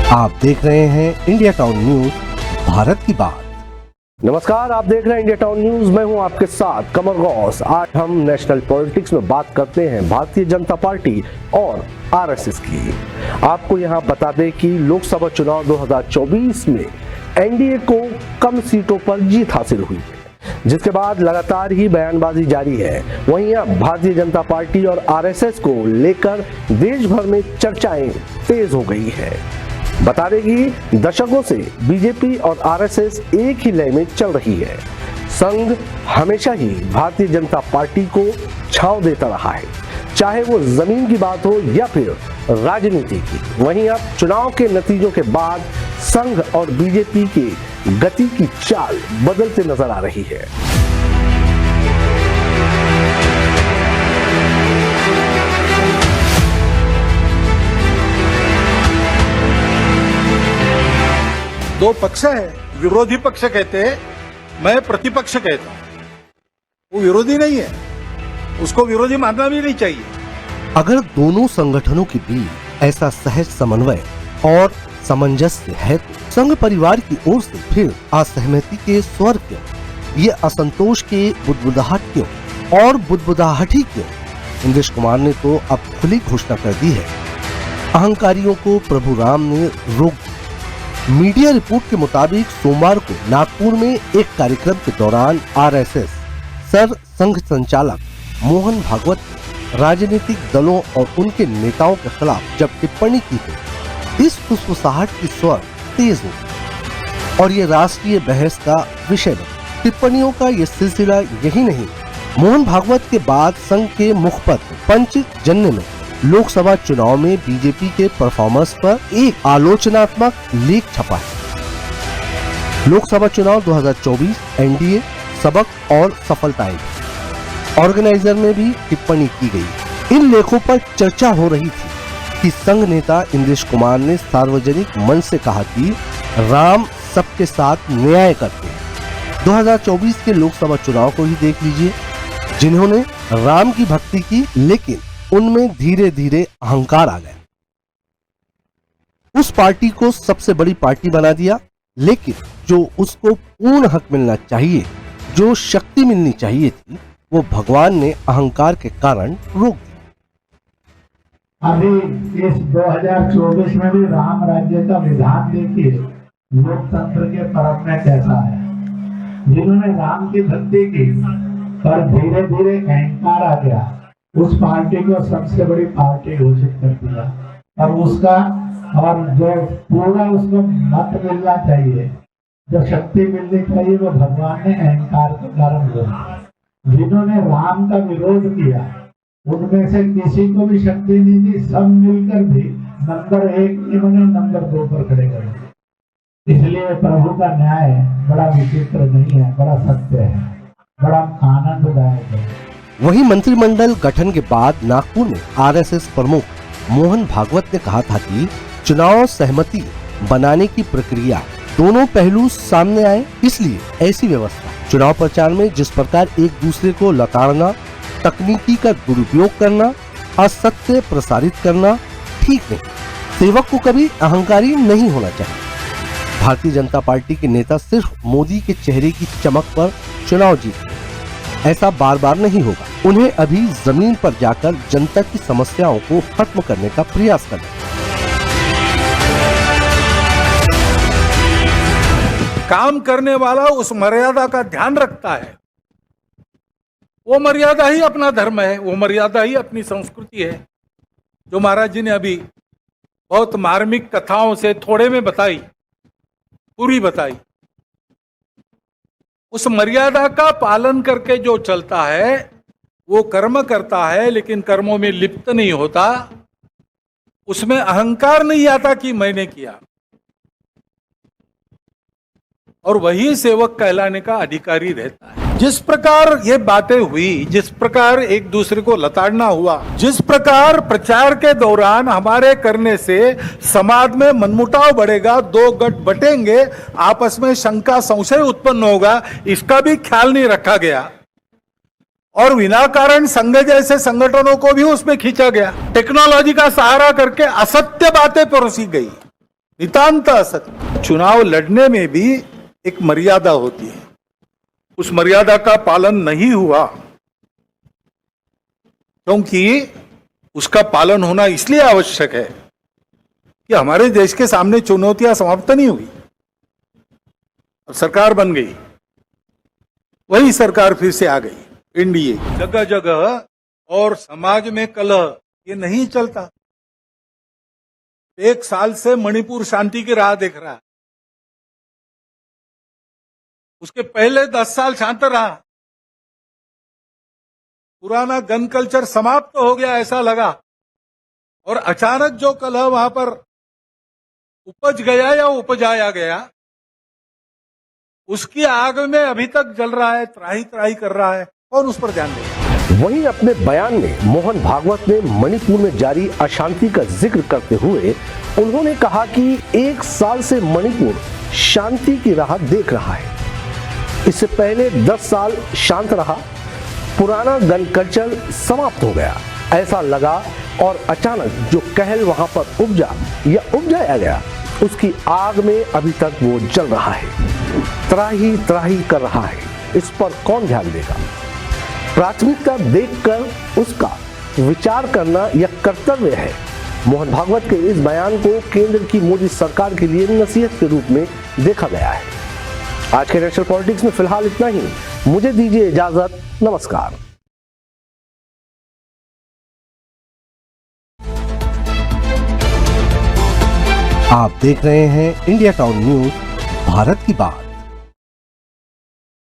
आप देख रहे हैं इंडिया टाउन न्यूज, भारत की बात। नमस्कार, आप देख रहे हैं इंडिया टाउन न्यूज। मैं हूं आपके साथ कमर गौस। आज हम नेशनल पॉलिटिक्स में बात करते हैं भारतीय जनता पार्टी और आरएसएस की। आपको यहां बता दें कि लोकसभा चुनाव 2024 में एनडीए को कम सीटों पर जीत हासिल हुई, जिसके बाद लगातार ही बयानबाजी जारी है। वहीं अब भारतीय जनता पार्टी और आरएसएस को लेकर देश भर में चर्चाएं तेज हो गई है। बता दें कि दशकों से बीजेपी और आरएसएस एक ही लय में चल रही है। संघ हमेशा ही भारतीय जनता पार्टी को छांव देता रहा है, चाहे वो जमीन की बात हो या फिर राजनीति की। वहीं अब चुनाव के नतीजों के बाद संघ और बीजेपी के गति की चाल बदलते नजर आ रही है। दो पक्ष है, विरोधी पक्ष कहते हैं, मैं प्रतिपक्ष कहता हूं। वो विरोधी नहीं है, उसको विरोधी मानना भी नहीं चाहिए। अगर दोनों संगठनों के बीच ऐसा सहज समन्वय और सामंजस्य है तो संघ परिवार की ओर से फिर असहमति के स्वर क्यों, ये असंतोष के बुदबुदाहट क्यों और बुदबुदाहट ही क्यों? नीतीश कुमार ने तो अब खुली घोषणा कर दी है। अहंकारियों को प्रभु राम ने रोक दिया। मीडिया रिपोर्ट के मुताबिक सोमवार को नागपुर में एक कार्यक्रम के दौरान आरएसएस सर संघ संचालक मोहन भागवत ने राजनीतिक दलों और उनके नेताओं के खिलाफ जब टिप्पणी की तो इस फुसफुसाहट की स्वर तेज हो गई और ये राष्ट्रीय बहस का विषय बना। टिप्पणियों का ये सिलसिला यही नहीं, मोहन भागवत के बाद संघ के मुखपत्र पंचजन्य में लोकसभा चुनाव में बीजेपी के परफॉर्मेंस पर एक आलोचनात्मक लेख छपा है। लोकसभा चुनाव 2024 एनडीए सबक और सफलताएं। ऑर्गेनाइजर में भी टिप्पणी की गई। इन लेखों पर चर्चा हो रही थी कि संघ नेता नीतीश कुमार ने सार्वजनिक मंच से कहा कि राम सबके साथ न्याय करते हैं। 2024 के लोकसभा चुनाव को ही देख लीजिए, जिन्होंने राम की भक्ति की लेकिन उनमें धीरे धीरे अहंकार आ गया। उस पार्टी को सबसे बड़ी पार्टी बना दिया, लेकिन जो उसको पूर्ण हक मिलना चाहिए, जो शक्ति मिलनी चाहिए थी, वो भगवान ने अहंकार के कारण रोक दी। अभी इस 2024 में भी राम राज्य का विधान देखिए, लोकतंत्र के परम में कैसा है। जिन्होंने राम की भक्ति की पर धीरे धीरे अहंकार आ गया, उस पार्टी को सबसे बड़ी पार्टी घोषित कर दिया। और उसका और जो पूरा उसको मत मिलना चाहिए, जो शक्ति मिलनी चाहिए, वो भगवान ने अहंकार के कारण दिया। जिन्होंने राम का विरोध किया उनमें से किसी को भी शक्ति नहीं दी, सब मिलकर भी नंबर 1 इन्होंने नंबर 2 पर खड़े कर दिए। इसलिए प्रभु का न्याय बड़ा विचित्र नहीं है, बड़ा सत्य है, बड़ा आनंददायक है। वहीं मंत्रिमंडल गठन के बाद नागपुर में आरएसएस प्रमुख मोहन भागवत ने कहा था कि चुनाव सहमति बनाने की प्रक्रिया दोनों पहलू सामने आए, इसलिए ऐसी व्यवस्था चुनाव प्रचार में जिस प्रकार एक दूसरे को लताड़ना, तकनीकी का दुरुपयोग करना, असत्य प्रसारित करना ठीक नहीं। सेवक को कभी अहंकारी नहीं होना चाहिए। भारतीय जनता पार्टी के नेता सिर्फ मोदी के चेहरे की चमक पर चुनाव जीते, ऐसा बार बार नहीं होगा। उन्हें अभी जमीन पर जाकर जनता की समस्याओं को खत्म करने का प्रयास करना है। काम करने वाला उस मर्यादा का ध्यान रखता है। वो मर्यादा ही अपना धर्म है, वो मर्यादा ही अपनी संस्कृति है, जो महाराज जी ने अभी बहुत मार्मिक कथाओं से थोड़े में बताई, पूरी बताई। उस मर्यादा का पालन करके जो चलता है वो कर्म करता है, लेकिन कर्मों में लिप्त नहीं होता, उसमें अहंकार नहीं आता कि मैंने किया, और वही सेवक कहलाने का अधिकारी रहता है। जिस प्रकार ये बातें हुई, जिस प्रकार एक दूसरे को लताड़ना हुआ, जिस प्रकार प्रचार के दौरान हमारे करने से समाज में मनमुटाव बढ़ेगा, दो गठ बटेंगे, आपस में शंका संशय उत्पन्न होगा, इसका भी ख्याल नहीं रखा गया। और विनाकारण संघ जैसे संगठनों को भी उसमें खींचा गया। टेक्नोलॉजी का सहारा करके असत्य बातें परोसी गई। नितांत असत्य। चुनाव लड़ने में भी एक मर्यादा होती है, उस मर्यादा का पालन नहीं हुआ, क्योंकि उसका पालन होना इसलिए आवश्यक है कि हमारे देश के सामने चुनौतियां समाप्त नहीं हुई। अब सरकार बन गई, वही सरकार फिर से आ गई, एनडीए। जगह जगह और समाज में कलह ये नहीं चलता। 1 साल से मणिपुर शांति की राह देख रहा है, उसके पहले 10 साल शांत रहा। पुराना गन कल्चर समाप्त हो गया ऐसा लगा, और अचानक जो कलह वहां पर उपज गया या उपजाया गया, उसकी आग में अभी तक जल रहा है, त्राही त्राही कर रहा है। कौन उस पर ध्यान देगा? वहीं अपने बयान में मोहन भागवत ने मणिपुर में जारी अशांति का जिक्र करते हुए उन्होंने कहा कि 1 साल से मणिपुर शांति की राह देख रहा है। इससे पहले 10 साल शांत रहा, पुराना गन कल्चर समाप्त हो गया ऐसा लगा, और अचानक जो कहल वहां पर उपजा या उपजाया गया, उसकी आग में अभी तक वो जल रहा है, त्राही त्राही कर रहा है। इस पर कौन ध्यान देगा? प्राथमिकता देखकर उसका विचार करना यह कर्तव्य है। मोहन भागवत के इस बयान को केंद्र की मोदी सरकार के लिए नसीहत के रूप में देखा गया है। आज के नेशनल पॉलिटिक्स में फिलहाल इतना ही। मुझे दीजिए इजाजत। नमस्कार। आप देख रहे हैं इंडिया टाउन न्यूज, भारत की बात।